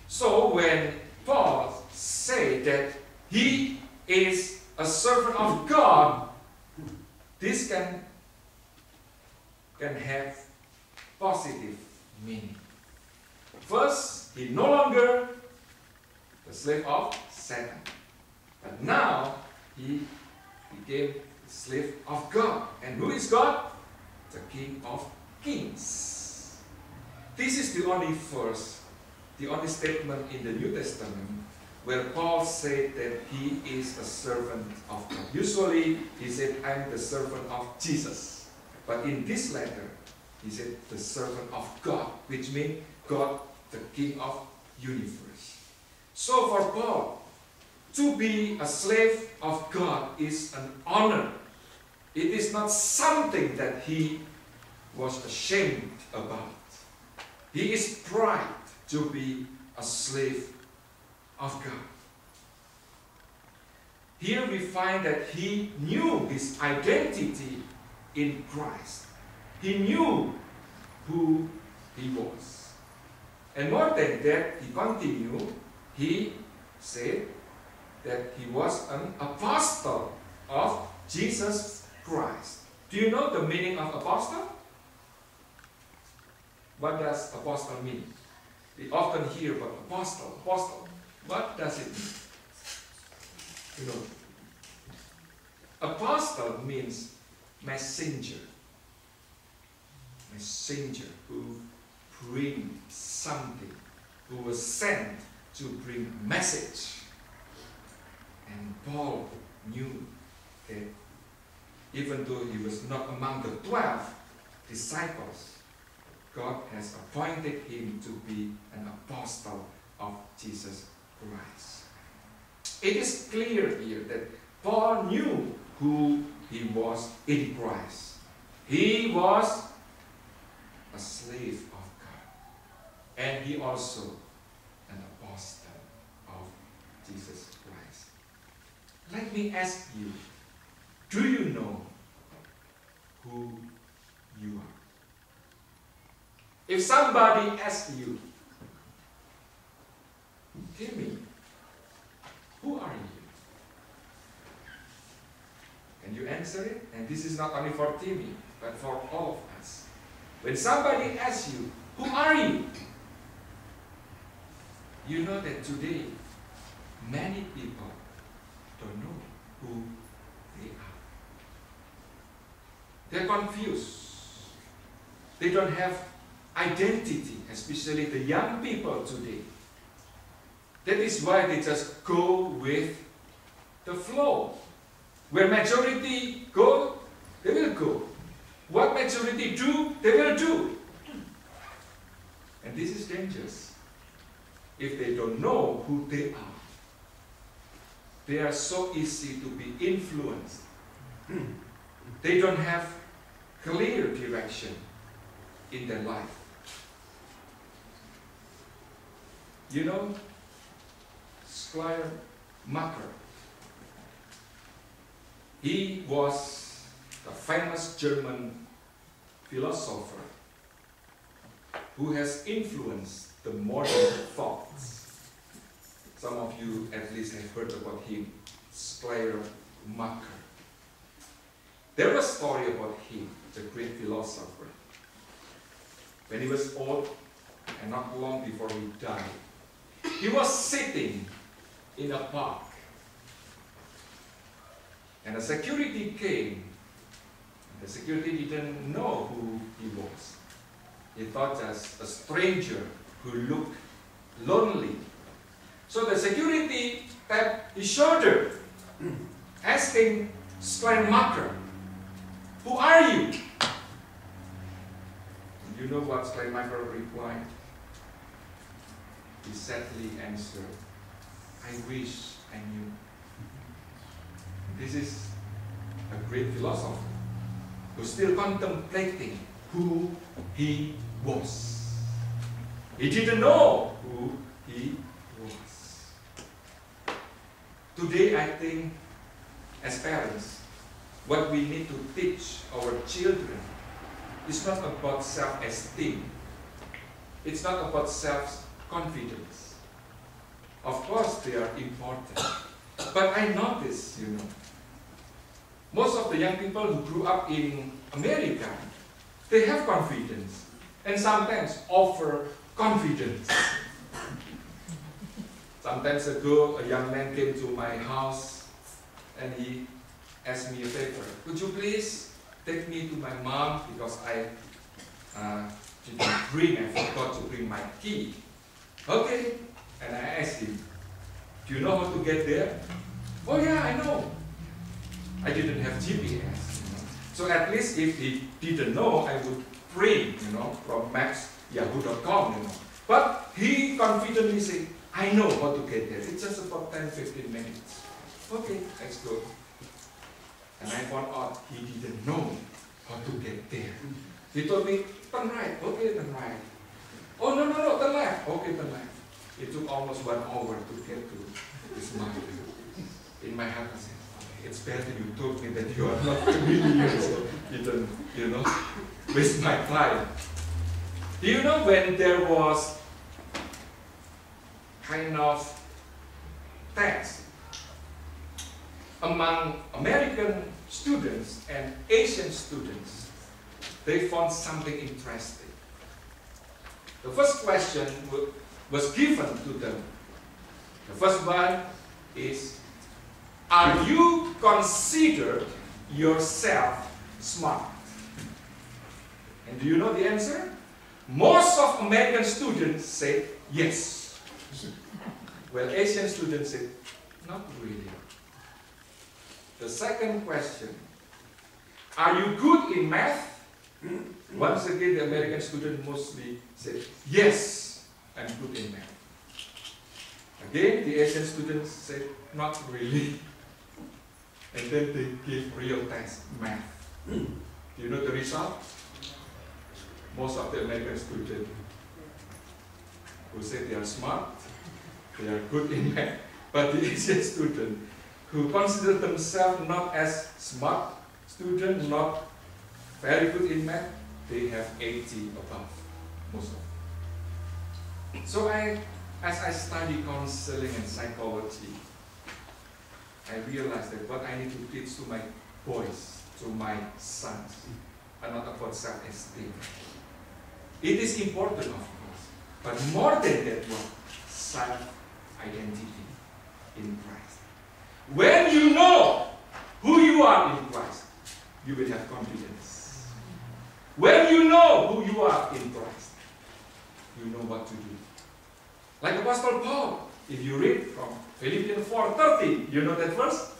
So when Paul said that he is a servant of God, this can have positive meaning. First, he no longer the slave of Satan, but now he became the slave of God. And who is God? The King of Kings. This is the only verse, the only statement in the New Testament where Paul said that he is a servant of God. Usually he said, I'm the servant of Jesus. But in this letter, he said the servant of God, which means God, the King of universe. So for Paul, to be a slave of God is an honor. It is not something that he was ashamed about. He is proud to be a slave of God. Here we find that he knew his identity in Christ. He knew who he was. And more than that, he continued, he said that he was an apostle of Jesus Christ. Do you know the meaning of apostle? What does apostle mean? We often hear about apostle, apostle. What does it mean? You know, apostle means messenger. Messenger who brings something, who was sent to bring message. And Paul knew that even though he was not among the 12 disciples, God has appointed him to be an apostle of Jesus Christ. It is clear here that Paul knew who he was in Christ. He was a slave of God. And he also an apostle of Jesus Christ. Let me ask you, do you know who you are? If somebody asks you, Timmy, who are you? Can you answer it? And this is not only for Timmy, but for all of us. When somebody asks you, who are you? You know that today, many people don't know who they are. They're confused. They don't have identity, especially the young people today. That is why they just go with the flow. Where majority go, they will go. What majority do, they will do. And this is dangerous. If they don't know who they are so easy to be influenced. They don't have clear direction in their life. You know, Schleiermacher, he was a famous German philosopher who has influenced the modern thoughts. Some of you at least have heard about him, Schleiermacher. There was a story about him, the great philosopher. When he was old, and not long before he died, he was sitting in a park. And a security came. The security didn't know who he was. He thought just a stranger who looked lonely. So the security tapped his shoulder, asking Schleiermacher, who are you? You know what Schleiermacher replied? He sadly answered, I wish I knew. This is a great philosopher who's still contemplating who he was. He didn't know who he was. Today, I think, as parents, what we need to teach our children is not about self-esteem. It's not about self-confidence. Of course, they are important. But I notice, most of the young people who grew up in America, they have confidence. And sometimes offer confidence. Sometimes ago, a young man came to my house and he asked me a favor. Could you please take me to my mom because I forgot to bring my key. Okay. And I asked him, do you know how to get there? Oh yeah, I know. I didn't have GPS. So at least if he didn't know, I would print, from maps.yahoo.com, But he confidently said, I know how to get there. It's just about 10-15 minutes. Okay, let's go. And I found out he didn't know how to get there. He told me, turn right. Okay, turn right. Oh, no, turn left. Okay, turn left. It took almost 1 hour to get to this mountain. In my heart, I said, okay, it's better you told me that you are not familiar, so you don't, waste my time. Do you know when there was kind of test among American students and Asian students, they found something interesting. The first question was given to them. The first one is, are you consider yourself smart? And do you know the answer? Most of American students say yes. Well, Asian students say, not really. The second question, are you good in math? Once again, the American student mostly said, yes, I'm good in math. Again, the Asian students said, not really. And then they give real test, math. Do you know the result? Most of the American students who say they are smart, they are good in math. But the Asian student who consider themselves not as smart student, not very good in math, they have 80 above, most of them. So as I study counseling and psychology, I realized that what I need to teach to my boys, to my sons, are not about self-esteem. It is important, of course, but more than that, self-identity in Christ. When you know who you are in Christ, you will have confidence. When you know who you are in Christ, you know what to do. Like Apostle Paul, if you read from Philippians 4:30, you know that verse?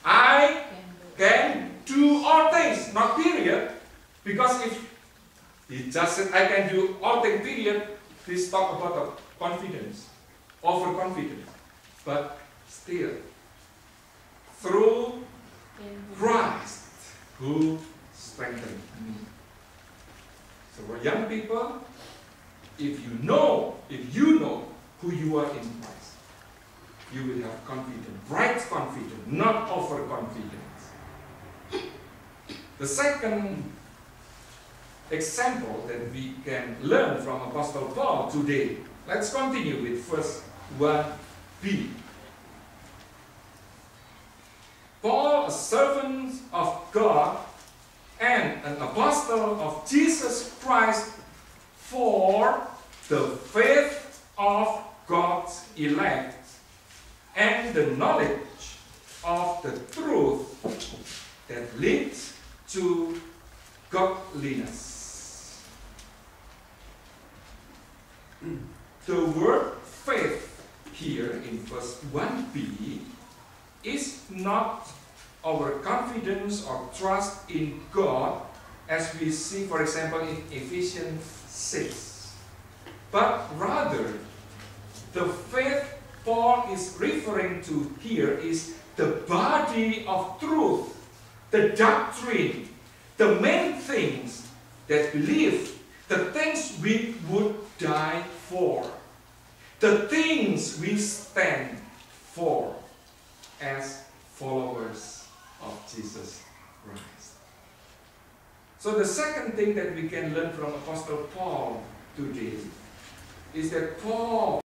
I can do all things, not period. Because if he just said, I can do all things, period, please talk about confidence, overconfidence. But still, through Christ who strengthened me. So for young people, if you know who you are in Christ, you will have confidence, right confidence, not overconfidence. The second example that we can learn from Apostle Paul today, let's continue with verse 1b. Paul, a servant of God and an apostle of Jesus Christ, for the faith of God's elect and the knowledge of the truth that leads to godliness. The word faith here in verse 1b is not our confidence or trust in God as we see, for example, in Ephesians 6. But rather, the faith Paul is referring to here is the body of truth, the doctrine, the main things that believe, the things we would die for, the things we stand for as followers of Jesus Christ. So the second thing that we can learn from Apostle Paul today is that Paul